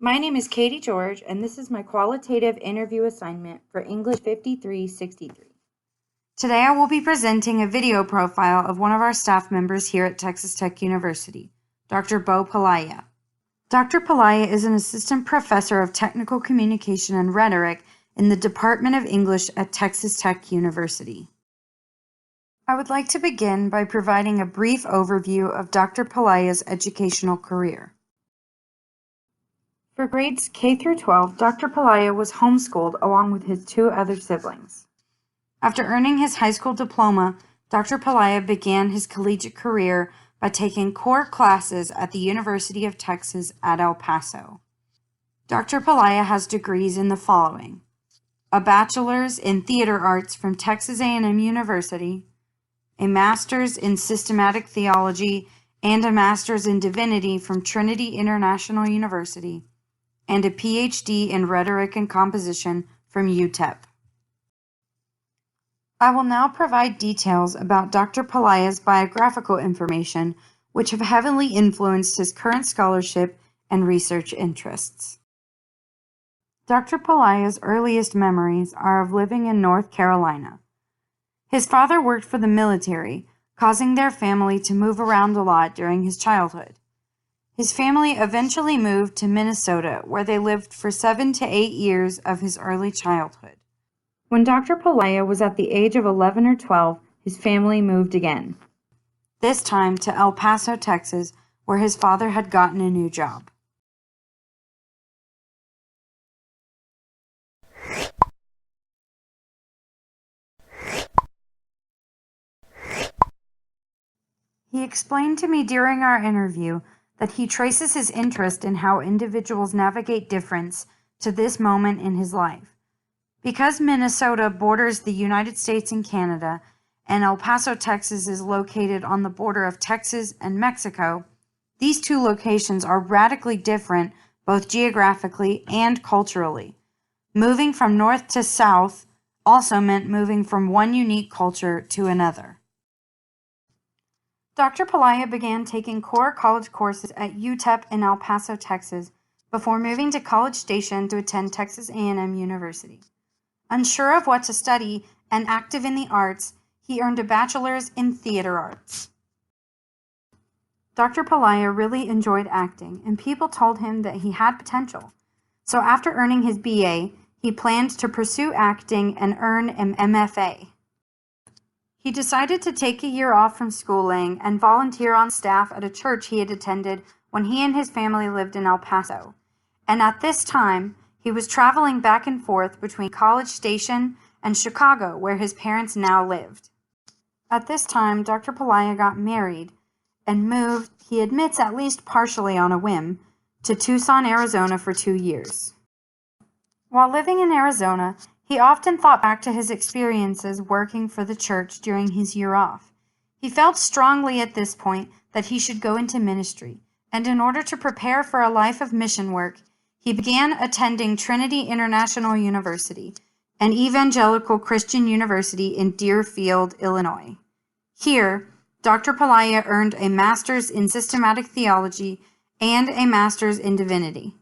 My name is Katie George, and this is my qualitative interview assignment for English 5363. Today I will be presenting a video profile of one of our staff members here at Texas Tech University, Dr. Beau Pihlaja. Dr. Pihlaja is an assistant professor of technical communication and rhetoric in the Department of English at Texas Tech University. I would like to begin by providing a brief overview of Dr. Pihlaja's educational career. For grades K through 12, Dr. Pihlaja was homeschooled along with his two other siblings. After earning his high school diploma, Dr. Pihlaja began his collegiate career by taking core classes at the University of Texas at El Paso. Dr. Pihlaja has degrees in the following: a bachelor's in theater arts from Texas A&M University, a master's in systematic theology, and a master's in divinity from Trinity International University, and a PhD in rhetoric and composition from UTEP. I will now provide details about Dr. Pihlaja's biographical information, which have heavily influenced his current scholarship and research interests. Dr. Pihlaja's earliest memories are of living in North Carolina. His father worked for the military, causing their family to move around a lot during his childhood. His family eventually moved to Minnesota, where they lived for 7 to 8 years of his early childhood. When Dr. Pihlaja was at the age of 11 or 12, his family moved again, this time to El Paso, Texas, where his father had gotten a new job. He explained to me during our interview that he traces his interest in how individuals navigate difference to this moment in his life. Because Minnesota borders the United States and Canada, and El Paso, Texas is located on the border of Texas and Mexico, these two locations are radically different both geographically and culturally. Moving from north to south also meant moving from one unique culture to another. Dr. Pihlaja began taking core college courses at UTEP in El Paso, Texas, before moving to College Station to attend Texas A&M University. Unsure of what to study and active in the arts, he earned a bachelor's in theater arts. Dr. Pihlaja really enjoyed acting, and people told him that he had potential. So after earning his BA, he planned to pursue acting and earn an MFA. He decided to take a year off from schooling and volunteer on staff at a church he had attended when he and his family lived in El Paso. And at this time, he was traveling back and forth between College Station and Chicago, where his parents now lived. At this time, Dr. Pihlaja got married and moved, he admits at least partially on a whim, to Tucson, Arizona for 2 years. While living in Arizona, he often thought back to his experiences working for the church during his year off. He felt strongly at this point that he should go into ministry, and in order to prepare for a life of mission work, he began attending Trinity International University, an evangelical Christian university in Deerfield, Illinois. Here, Dr. Pihlaja earned a master's in systematic theology and a master's in divinity.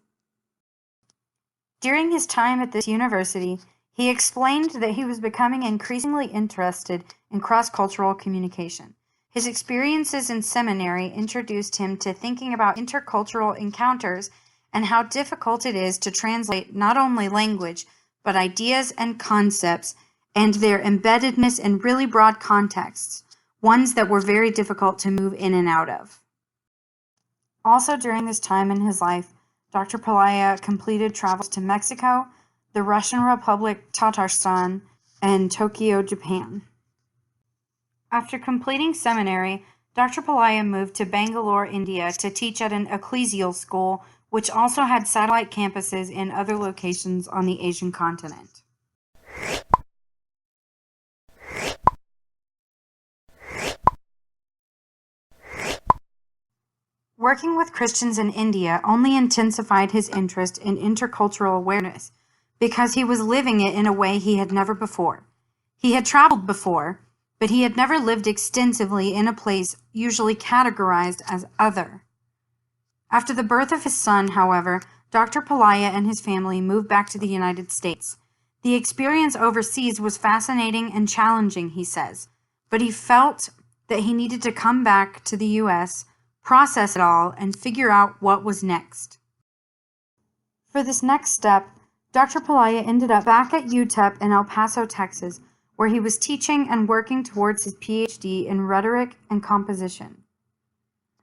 During his time at this university, he explained that he was becoming increasingly interested in cross-cultural communication. His experiences in seminary introduced him to thinking about intercultural encounters and how difficult it is to translate not only language, but ideas and concepts and their embeddedness in really broad contexts, ones that were very difficult to move in and out of. Also during this time in his life, Dr. Pihlaja completed travels to Mexico, the Russian Republic, Tatarstan, and Tokyo, Japan. After completing seminary, Dr. Pihlaja moved to Bangalore, India to teach at an ecclesial school, which also had satellite campuses in other locations on the Asian continent. Working with Christians in India only intensified his interest in intercultural awareness, because he was living it in a way he had never before. He had traveled before, but he had never lived extensively in a place usually categorized as other. After the birth of his son, however, Dr. Pihlaja and his family moved back to the United States. The experience overseas was fascinating and challenging, he says, but he felt that he needed to come back to the U.S., process it all, and figure out what was next. For this next step, Dr. Pihlaja ended up back at UTEP in El Paso, Texas, where he was teaching and working towards his PhD in rhetoric and composition.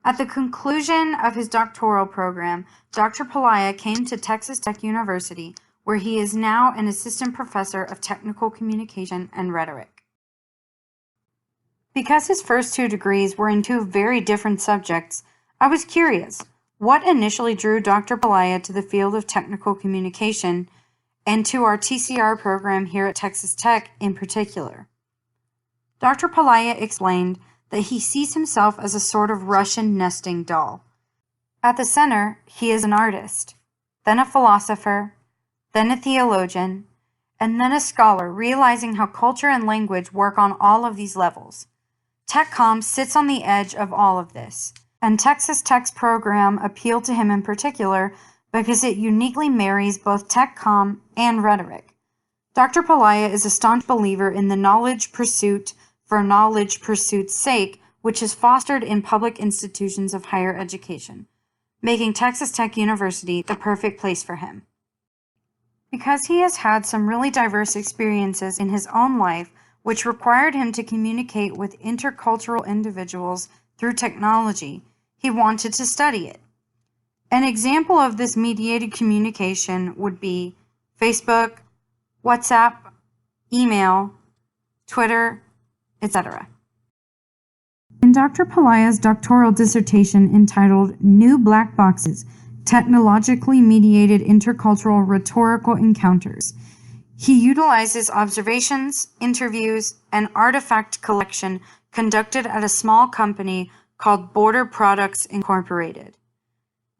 At the conclusion of his doctoral program, Dr. Pihlaja came to Texas Tech University, where he is now an assistant professor of technical communication and rhetoric. Because his first two degrees were in two very different subjects, I was curious, what initially drew Dr. Pihlaja to the field of technical communication and to our TCR program here at Texas Tech in particular? Dr. Pihlaja explained that he sees himself as a sort of Russian nesting doll. At the center, he is an artist, then a philosopher, then a theologian, and then a scholar, realizing how culture and language work on all of these levels. TechCom sits on the edge of all of this, and Texas Tech's program appealed to him in particular because it uniquely marries both TechCom and rhetoric. Dr. Pihlaja is a staunch believer in the knowledge pursuit for knowledge pursuit's sake, which is fostered in public institutions of higher education, making Texas Tech University the perfect place for him. Because he has had some really diverse experiences in his own life, which required him to communicate with intercultural individuals through technology, he wanted to study it. An example of this mediated communication would be Facebook, WhatsApp, email, Twitter, etc. In Dr. Pihlaja's doctoral dissertation entitled New Black Boxes, Technologically Mediated Intercultural Rhetorical Encounters, he utilizes observations, interviews, and artifact collection conducted at a small company called Border Products Incorporated.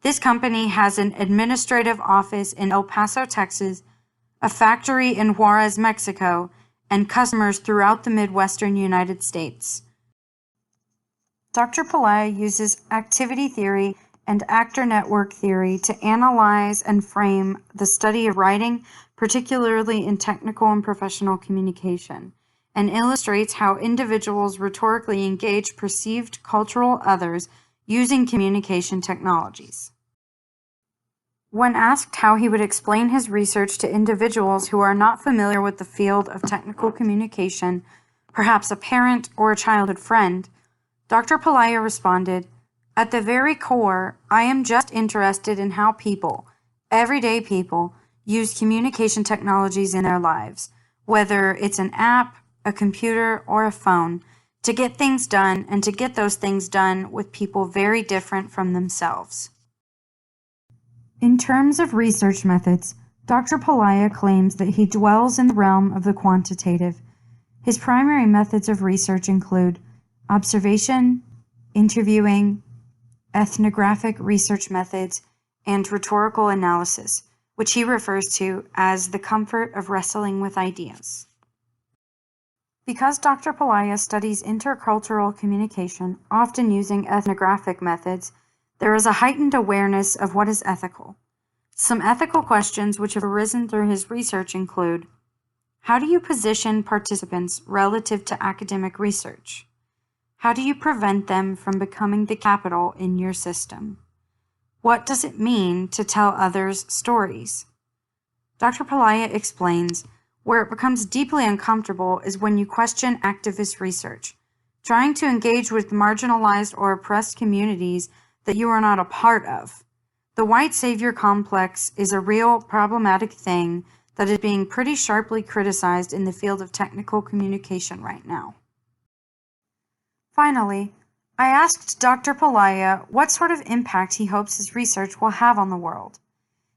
This company has an administrative office in El Paso, Texas, a factory in Juarez, Mexico, and customers throughout the Midwestern United States. Dr. Pihlaja uses activity theory and actor network theory to analyze and frame the study of writing, particularly in technical and professional communication, and illustrates how individuals rhetorically engage perceived cultural others using communication technologies. When asked how he would explain his research to individuals who are not familiar with the field of technical communication, perhaps a parent or a childhood friend, Dr. Pihlaja responded, "At the very core, I am just interested in how people, everyday people, use communication technologies in their lives, whether it's an app, a computer, or a phone, to get things done and to get those things done with people very different from themselves." In terms of research methods, Dr. Pihlaja claims that he dwells in the realm of the quantitative. His primary methods of research include observation, interviewing, ethnographic research methods, and rhetorical analysis, which he refers to as the comfort of wrestling with ideas. Because Dr. Pihlaja studies intercultural communication, often using ethnographic methods, there is a heightened awareness of what is ethical. Some ethical questions which have arisen through his research include: how do you position participants relative to academic research? How do you prevent them from becoming the capital in your system? What does it mean to tell others stories? Dr. Pihlaja explains, where it becomes deeply uncomfortable is when you question activist research, trying to engage with marginalized or oppressed communities that you are not a part of. The white savior complex is a real problematic thing that is being pretty sharply criticized in the field of technical communication right now. Finally, I asked Dr. Pihlaja what sort of impact he hopes his research will have on the world.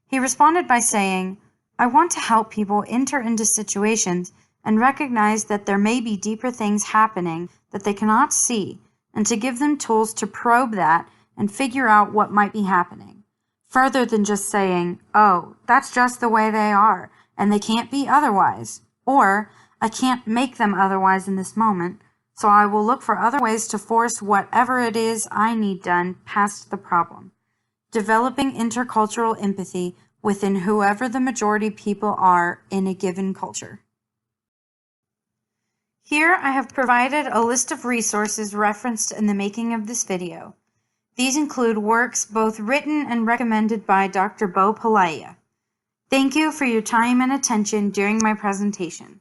He responded by saying, "I want to help people enter into situations and recognize that there may be deeper things happening that they cannot see, and to give them tools to probe that and figure out what might be happening, further than just saying, oh, that's just the way they are, and they can't be otherwise, or I can't make them otherwise in this moment, so I will look for other ways to force whatever it is I need done past the problem. developing intercultural empathy within whoever the majority people are in a given culture. Here I have provided a list of resources referenced in the making of this video. These include works both written and recommended by Dr. Beau Pihlaja. Thank you for your time and attention during my presentation.